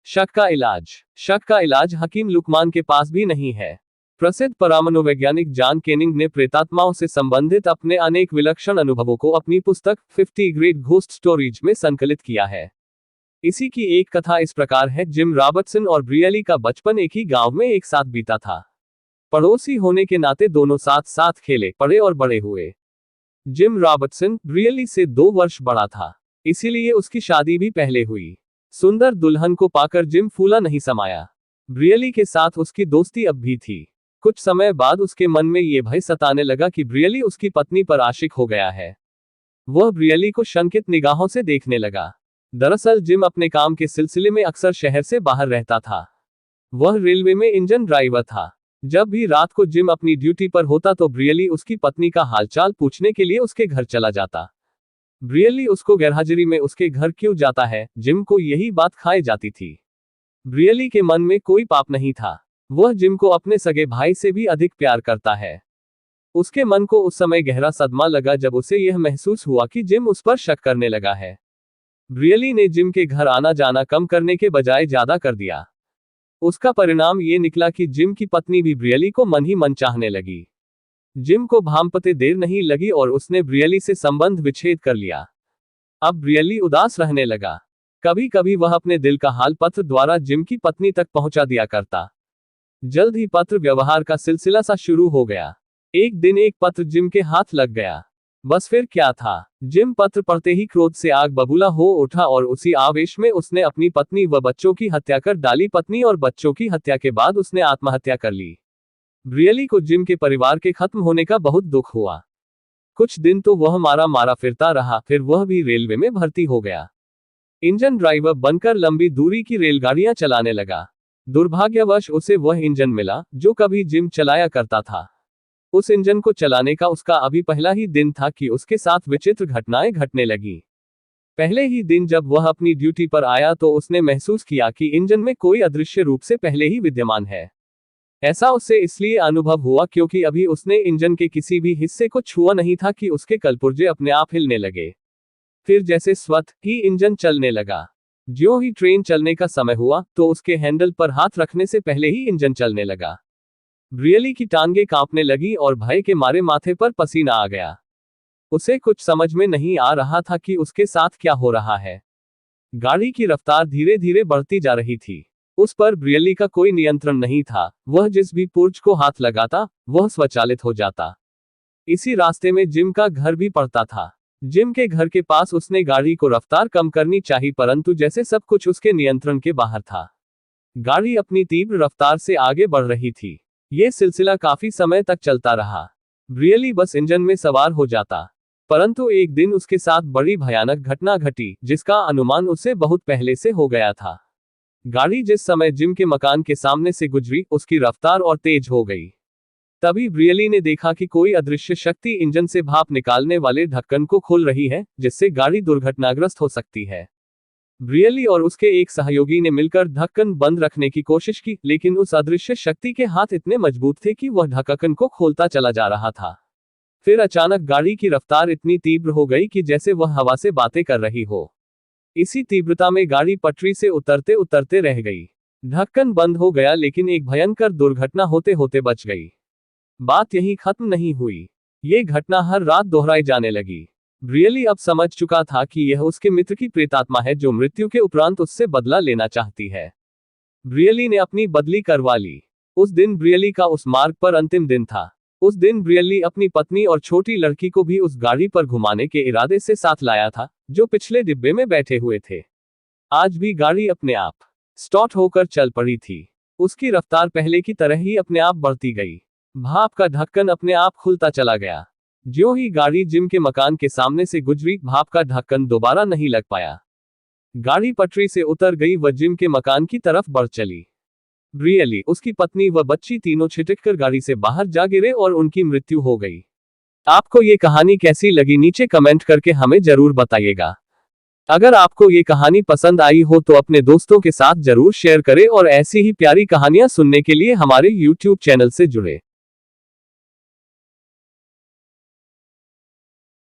शक का इलाज। शक का इलाज हकीम लुकमान के पास भी नहीं है। प्रसिद्ध परमाणुवैज्ञानिक जॉन केनिंग ने प्रेतात्माओं से संबंधित अपने अनेक विलक्षण अनुभवों को अपनी पुस्तक 50 ग्रेट घोस्ट स्टोरीज में संकलित किया है। इसी की एक कथा इस प्रकार है। जिम रॉबर्टसन और ब्रियली का बचपन एक ही गांव में एक साथ बीता था। पड़ोसी होने के नाते दोनों साथ साथ खेले, पढ़े और बड़े हुए। जिम रॉबर्टसन ब्रियली से 2 वर्ष बड़ा था, इसीलिए उसकी शादी भी पहले हुई। सुंदर दुल्हन को पाकर जिम फूला नहीं समाया। ब्रियली के साथ उसकी दोस्ती अब भी थी। कुछ समय बाद उसके मन में ये भय सताने लगा कि ब्रियली उसकी पत्नी पर आशिक हो गया है। वह ब्रियली को शंकित निगाहों से देखने लगा। दरअसल जिम अपने काम के सिलसिले में अक्सर शहर से बाहर रहता था। वह रेलवे में इंजन ड्राइवर था। जब भी रात को जिम अपनी ड्यूटी पर होता तो ब्रियली उसकी पत्नी का हालचाल पूछने के लिए उसके घर चला जाता। ब्रियली उसको गैरहाजिरी में उसके घर क्यों जाता है, जिम को यही बात खाए जाती थी। ब्रियली के मन में कोई पाप नहीं था। वह जिम को अपने सगे भाई से भी अधिक प्यार करता है। उसके मन को उस समय गहरा सदमा लगा जब उसे यह महसूस हुआ कि जिम उस पर शक करने लगा है। ब्रियली ने जिम के घर आना जाना कम करने के बजाय ज्यादा कर दिया। उसका परिणाम ये निकला कि जिम की पत्नी भी ब्रियली को मन ही मन चाहने लगी। जिम को भांपते देर नहीं लगी और उसने ब्रियली से संबंध विच्छेद कर लिया। अब ब्रियली उदास रहने लगा। कभी कभी वह अपने दिल का हाल पत्र द्वारा जिम की पत्नी तक पहुंचा दिया करता। जल्द ही पत्र व्यवहार का सिलसिला सा शुरू हो गया। एक दिन एक पत्र जिम के हाथ लग गया। बस फिर क्या था, जिम पत्र पढ़ते ही क्रोध से आग बबूला हो उठा और उसी आवेश में उसने अपनी पत्नी व बच्चों की हत्या कर डाली। पत्नी और बच्चों की हत्या के बाद उसने आत्महत्या कर ली। ब्रियली को जिम के परिवार के खत्म होने का बहुत दुख हुआ। कुछ दिन तो वह मारा मारा फिरता रहा, फिर वह भी रेलवे में भर्ती हो गया। इंजन ड्राइवर बनकर लंबी दूरी की रेलगाड़ियां चलाने लगा। दुर्भाग्यवश उसे वह इंजन मिला जो कभी जिम चलाया करता था। उस इंजन को चलाने का उसका अभी पहला ही दिन था कि उसके साथ विचित्र घटनाएं घटने लगी। पहले ही दिन जब वह अपनी ड्यूटी पर आया तो उसने महसूस किया कि इंजन में कोई अदृश्य रूप से पहले ही विद्यमान है। ऐसा उसे इसलिए अनुभव हुआ क्योंकि अभी उसने इंजन के किसी भी हिस्से को छुआ नहीं था कि उसके कलपुर्जे अपने आप हिलने लगे। फिर जैसे स्वतः ही इंजन चलने लगा। ज्यों ही ट्रेन चलने का समय हुआ तो उसके हैंडल पर हाथ रखने से पहले ही इंजन चलने लगा। ब्रियली की टांगें कांपने लगी और भय के मारे माथे पर पसीना आ गया। उसे कुछ समझ में नहीं आ रहा था कि उसके साथ क्या हो रहा है। गाड़ी की रफ्तार धीरे धीरे बढ़ती जा रही थी। उस पर ब्रियली का कोई नियंत्रण नहीं था। वह जिस भी पुर्ज को हाथ लगाता वह स्वचालित हो जाता। इसी रास्ते में जिम का घर भी पड़ता था। जिम के घर के पास उसने गाड़ी को रफ्तार कम करनी चाहिए, परंतु जैसे सब कुछ उसके नियंत्रण के बाहर था। गाड़ी अपनी तीव्र रफ्तार से आगे बढ़ रही थी। यह सिलसिला काफी समय तक चलता रहा। ब्रियली बस इंजन में सवार हो जाता, परंतु एक दिन उसके साथ बड़ी भयानक घटना घटी जिसका अनुमान उसे बहुत पहले से हो गया था। गाड़ी जिस समय जिम के मकान के सामने से गुजरी उसकी रफ्तार और तेज हो गई। तभी ब्रियली ने देखा कि कोई अदृश्य शक्ति इंजन से भाप निकालने वाले ढक्कन को खोल रही है, जिससे गाड़ी दुर्घटनाग्रस्त हो सकती है। ब्रियली और उसके एक सहयोगी ने मिलकर ढक्कन बंद रखने की कोशिश की, लेकिन उस अदृश्य शक्ति के हाथ इतने मजबूत थे कि वह ढक्कन को खोलता चला जा रहा था। फिर अचानक गाड़ी की रफ्तार इतनी तीव्र हो गई कि जैसे वह हवा से बातें कर रही हो। इसी तीव्रता में गाड़ी पटरी से उतरते उतरते रह गई। ढक्कन बंद हो गया, लेकिन एक भयंकर दुर्घटना होते होते बच गई। बात यहीं खत्म नहीं हुई। ये घटना हर रात दोहराई जाने लगी। ब्रियली अब समझ चुका था कि यह उसके मित्र की प्रेतात्मा है जो मृत्यु के उपरांत उससे बदला लेना चाहती है। ब्रियली ने अपनी बदली करवा ली। उस दिन ब्रियली का उस मार्ग पर अंतिम दिन था। उस दिन ब्रियली अपनी पत्नी और छोटी लड़की को भी उस गाड़ी पर घुमाने के इरादे से साथ लाया था जो पिछले डिब्बे में बैठे हुए थे। आज भी गाड़ी अपने आप स्टार्ट होकर चल पड़ी थी। उसकी रफ्तार पहले की तरह ही अपने आप बढ़ती गई। भाप का ढक्कन अपने आप खुलता चला गया। ज्यों ही गाड़ी जिम के मकान के सामने से गुजरी, भाप का ढक्कन दोबारा नहीं लग पाया। गाड़ी पटरी से उतर गई व जिम के मकान की तरफ बढ़ चली। ब्रियली, उसकी पत्नी व बच्ची तीनों छिटककर गाड़ी से बाहर जा गिरे और उनकी मृत्यु हो गई। आपको ये कहानी कैसी लगी नीचे कमेंट करके हमें जरूर बताइएगा। अगर आपको ये कहानी पसंद आई हो तो अपने दोस्तों के साथ जरूर शेयर करें और ऐसी ही प्यारी कहानियां सुनने के लिए हमारे YouTube चैनल से जुड़े।